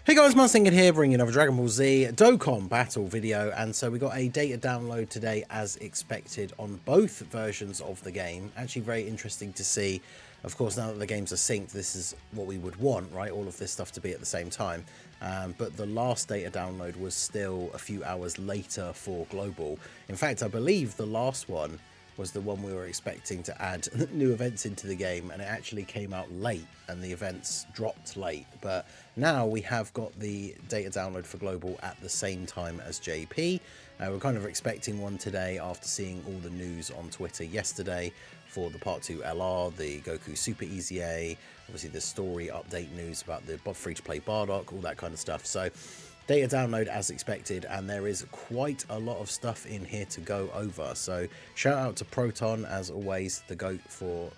Hey guys, Mustang here, bringing another Dragon Ball Z Dokkan battle video, and so we got a data download today as expected on both versions of the game. Actually very interesting to see. Of course, now that the games are synced, this is what we would want, right? All of this stuff to be at the same time. But the last data download was still a few hours later for global. In fact, I believe the last one was the one we were expecting to add new events into the game, and it actually came out late and the events dropped late. But now we have got the data download for global at the same time as JP. We're kind of expecting one today after seeing all the news on Twitter yesterday for the Part 2 LR, the Goku Super Easy A, obviously the story update news about the free-to-play Bardock, all that kind of stuff. So data download as expected, and there is quite a lot of stuff in here to go over. So shout out to Proton, as always, the GOAT, for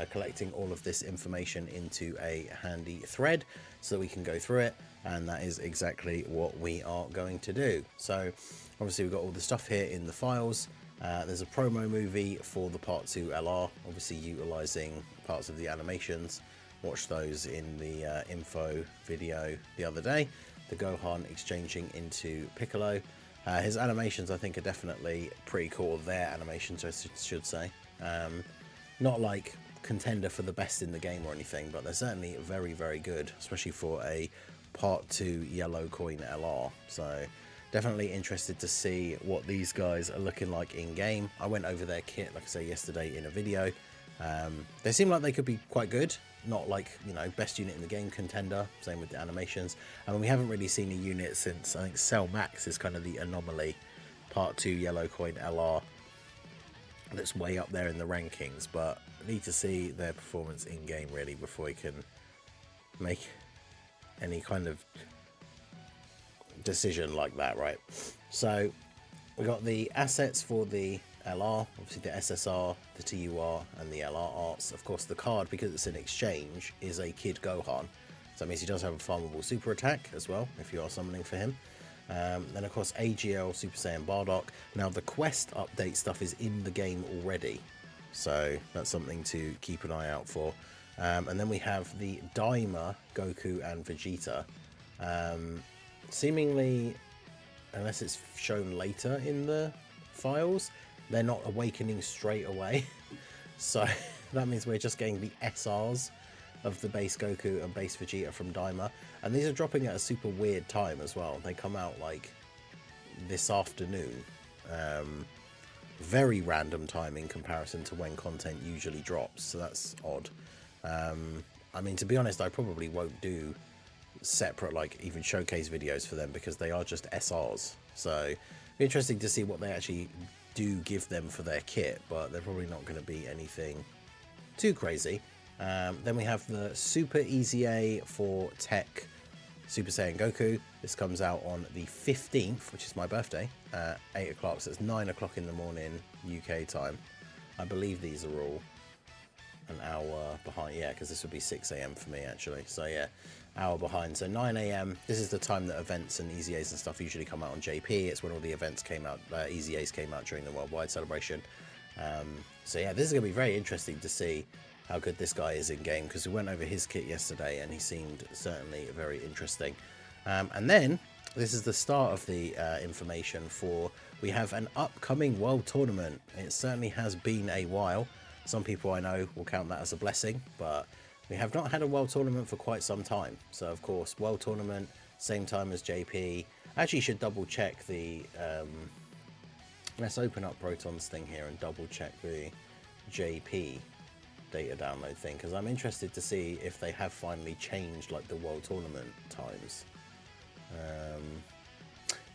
collecting all of this information into a handy thread so that we can go through it, and that is exactly what we are going to do. So obviously we've got all the stuff here in the files. There's a promo movie for the Part 2 LR, obviously utilizing parts of the animations. Watched those in the info video the other day. The Gohan exchanging into Piccolo. His animations, I think, are definitely pretty cool. Their animations, I should say. Not like contender for the best in the game or anything, but they're certainly very, very good, especially for a Part 2 Yellow Coin LR. So definitely interested to see what these guys are looking like in game. I went over their kit, like I say, yesterday in a video. They seem like they could be quite good. Not like, you know, best unit in the game contender, same with the animations. I mean, we haven't really seen a unit since, I think, Cell Max is kind of the anomaly. Part 2 Yellow Coin LR that's way up there in the rankings, but I need to see their performance in game really before we can make any kind of decision like that, right? So we got the assets for the LR, obviously the SSR, the TUR, and the LR arts. Of course, the card, because it's an exchange, is a Kid Gohan. So that means he does have a farmable super attack as well, if you are summoning for him. Then, of course, AGL Super Saiyan Bardock. Now, the quest update stuff is in the game already, so that's something to keep an eye out for. And then we have the Daima Goku and Vegeta. Seemingly, unless it's shown later in the files, they're not awakening straight away. So that means we're just getting the SRs of the base Goku and base Vegeta from Daima. And these are dropping at a super weird time as well. They come out like this afternoon. Very random time in comparison to when content usually drops. So that's odd. I mean, to be honest, I probably won't do separate, like, even showcase videos for them, because they are just SRs. So interesting to see what they actually do give them for their kit, but they're probably not going to be anything too crazy. Then we have the Super Easy A for Tech Super Saiyan Goku. This comes out on the 15th, which is my birthday, 8 o'clock, so it's 9 o'clock in the morning UK time. I believe these are all an hour behind, yeah, because this would be 6 AM for me actually. So yeah, hour behind. So 9 AM, this is the time that events and Easy A's and stuff usually come out on JP. It's when all the events came out, Easy A's came out during the worldwide celebration. So yeah, this is going to be very interesting to see how good this guy is in game, because we went over his kit yesterday and he seemed certainly very interesting. And then this is the start of the information for, we have an upcoming world tournament. It certainly has been a while. Some people I know will count that as a blessing, but we have not had a world tournament for quite some time. So of course, world tournament, same time as JP. I actually should double check the, let's open up Proton's thing here and double check the JP data download thing, because I'm interested to see if they have finally changed like the world tournament times.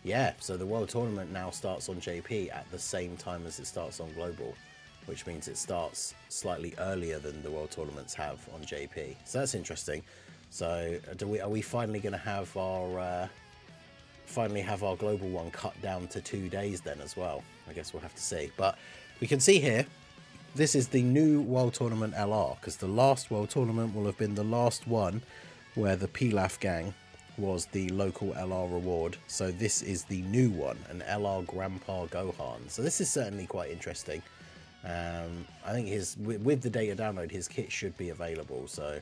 Yeah, so the world tournament now starts on JP at the same time as it starts on global, which means it starts slightly earlier than the world tournaments have on JP. So that's interesting. So are we finally going to have our global one cut down to 2 days then as well? I guess we'll have to see. But we can see here, this is the new world tournament LR, because the last world tournament will have been the last one where the Pilaf gang was the local LR reward. So this is the new one, an LR Grandpa Gohan. So this is certainly quite interesting. I think with the data download, his kit should be available, so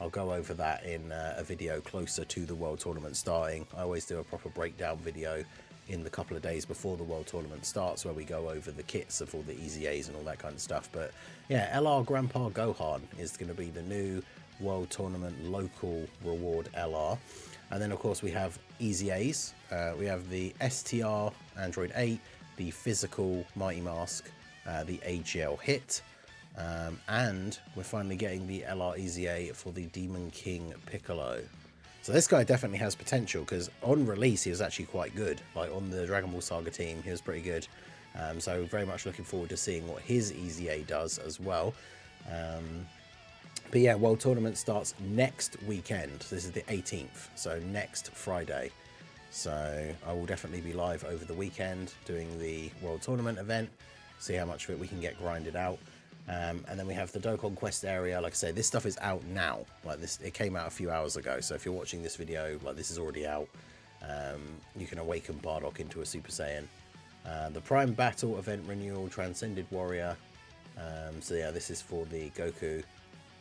I'll go over that in a video closer to the World Tournament starting. I always do a proper breakdown video in the couple of days before the World Tournament starts, where we go over the kits of all the Easy A's and all that kind of stuff. But yeah, LR Grandpa Gohan is going to be the new World Tournament local reward LR. And then of course we have Easy A's. We have the STR Android 8, the physical Mighty Mask, the AGL Hit, and we're finally getting the LR Easy A for the Demon King Piccolo. So this guy definitely has potential, because on release he was actually quite good. Like on the Dragon Ball Saga team he was pretty good. So very much looking forward to seeing what his Easy A does as well. But yeah, World Tournament starts next weekend. This is the 18th, so next Friday. So I will definitely be live over the weekend doing the World Tournament event, see how much of it we can get grinded out. And then we have the Dokkan Quest area. Like I say, this stuff is out now. Like this, it came out a few hours ago. So if you're watching this video, like this is already out. You can awaken Bardock into a Super Saiyan. The Prime Battle event renewal, Transcended Warrior. So yeah, this is for the Goku.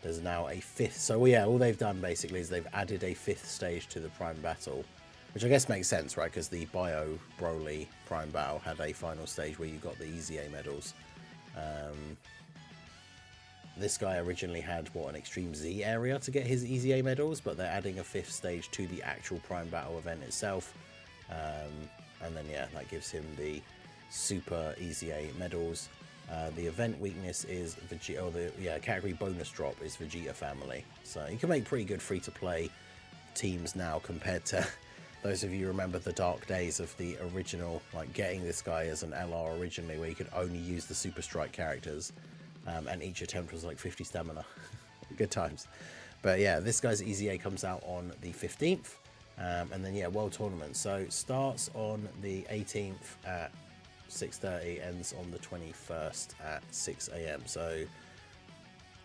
There's now a 5th. So yeah, all they've done basically is they've added a 5th stage to the Prime Battle, which I guess makes sense, right? Because the Bio Broly Prime Battle had a final stage where you got the Easy A medals. This guy originally had, what, an Extreme Z area to get his Easy A medals, but they're adding a 5th stage to the actual Prime Battle event itself. And then, yeah, that gives him the Super Easy A medals. The event weakness is Vegeta, or the category bonus drop is Vegeta family. So you can make pretty good free-to-play teams now compared to those of you who remember the dark days of the original, like getting this guy as an LR originally, where you could only use the Super Strike characters. And each attempt was like 50 stamina. Good times. But yeah, this guy's Easy A comes out on the 15th. And then yeah, World Tournament. So starts on the 18th at 6:30, ends on the 21st at 6 AM. So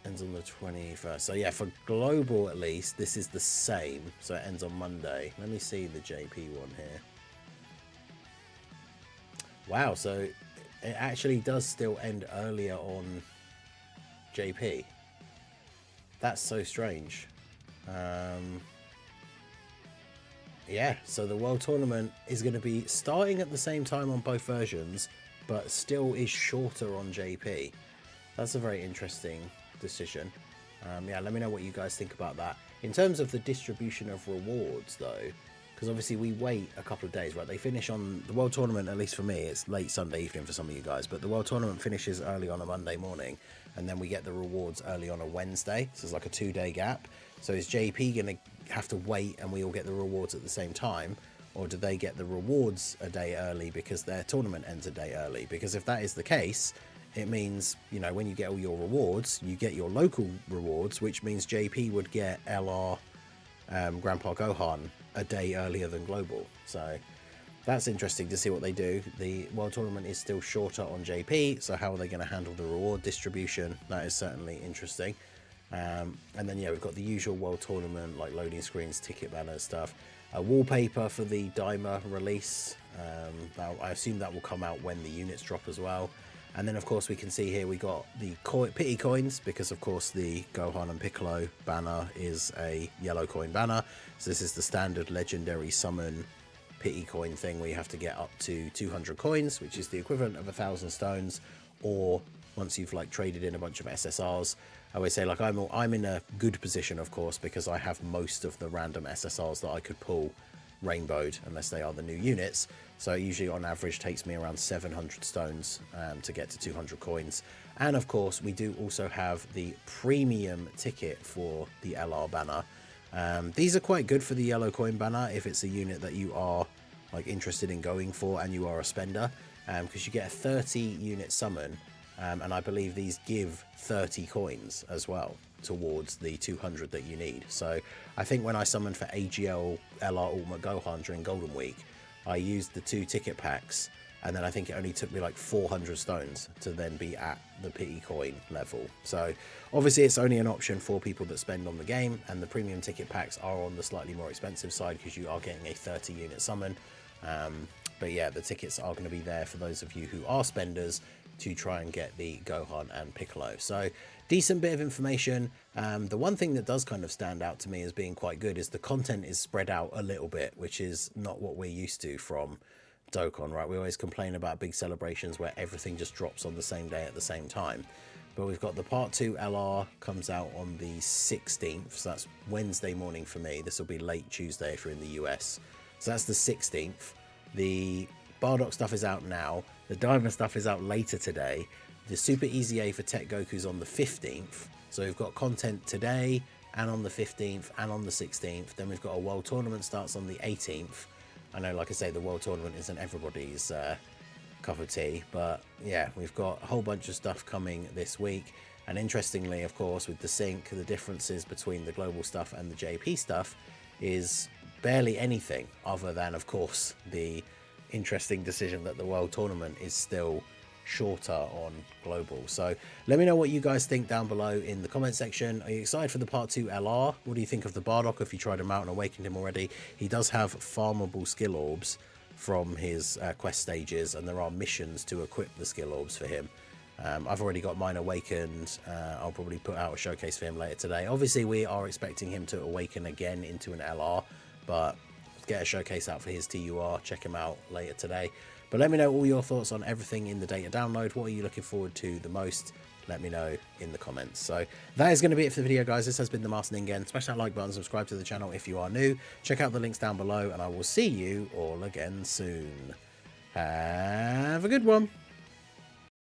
ends on the 21st. So yeah, for global at least, this is the same. So it ends on Monday. Let me see the JP one here. Wow, so it actually does still end earlier on JP. That's so strange. Yeah, so the World Tournament is going to be starting at the same time on both versions, but still is shorter on JP. That's a very interesting decision. Yeah, let me know what you guys think about that. In terms of the distribution of rewards though, because obviously we wait a couple of days, right? They finish on the World Tournament, at least for me, it's late Sunday evening for some of you guys, but the World Tournament finishes early on a Monday morning, and then we get the rewards early on a Wednesday. So it's like a 2-day gap. So is JP going to have to wait and we all get the rewards at the same time? Or do they get the rewards a day early because their tournament ends a day early? Because if that is the case, it means, you know, when you get all your rewards, you get your local rewards, which means JP would get LR Grandpa Gohan a day earlier than global. So that's interesting to see what they do. The World Tournament is still shorter on JP, so how are they going to handle the reward distribution? That is certainly interesting. And then yeah, we've got the usual World Tournament, like loading screens, ticket banners, stuff. A wallpaper for the Daima release. Now I assume that will come out when the units drop as well. And then of course we can see here we got the pity coins, because of course the Gohan and Piccolo banner is a yellow coin banner. So this is the standard legendary summon pity coin thing where you have to get up to 200 coins, which is the equivalent of 1,000 stones, or once you've like traded in a bunch of SSRs. I always say, like, I'm in a good position, of course, because I have most of the random SSRs that I could pull rainbowed, unless they are the new units. So it usually on average takes me around 700 stones to get to 200 coins. And of course we do also have the premium ticket for the LR banner. These are quite good for the yellow coin banner if it's a unit that you are like interested in going for and you are a spender, because you get a 30 unit summon, and I believe these give 30 coins as well towards the 200 that you need. So I think when I summoned for AGL LR Ultimate Gohan during Golden Week, I used the 2 ticket packs, and then I think it only took me like 400 stones to then be at the pity coin level. So obviously it's only an option for people that spend on the game, and the premium ticket packs are on the slightly more expensive side because you are getting a 30 unit summon. But yeah, the tickets are going to be there for those of you who are spenders to try and get the Gohan and Piccolo. So decent bit of information. The one thing that does kind of stand out to me as being quite good is the content is spread out a little bit, which is not what we're used to from Dokkan, right? We always complain about big celebrations where everything just drops on the same day at the same time. But we've got the Part 2 LR comes out on the 16th, so that's Wednesday morning for me. This will be late Tuesday if you're in the US. So that's the 16th. The Bardock stuff is out now. The Diamond stuff is out later today. The Super Easy A for Tech Goku's on the 15th. So we've got content today and on the 15th and on the 16th. Then we've got a World Tournament starts on the 18th. I know, like I say, the World Tournament isn't everybody's cup of tea, but yeah, we've got a whole bunch of stuff coming this week. And interestingly, of course, with the sync, the differences between the global stuff and the JP stuff is barely anything other than, of course, the interesting decision that the World Tournament is still shorter on global. So let me know what you guys think down below in the comment section. Are you excited for the Part 2 LR? What do you think of the Bardock if you tried him out and awakened him already? He does have farmable skill orbs from his quest stages, and there are missions to equip the skill orbs for him. I've already got mine awakened. I'll probably put out a showcase for him later today. Obviously we are expecting him to awaken again into an LR, but get a showcase out for his TUR. Check him out later today. But let me know all your thoughts on everything in the data download. What are you looking forward to the most? Let me know in the comments. So that is going to be it for the video, guys. This has been the Master Ningen. Smash that like button, subscribe to the channel if you are new. Check out the links down below, and I will see you all again soon. Have a good one.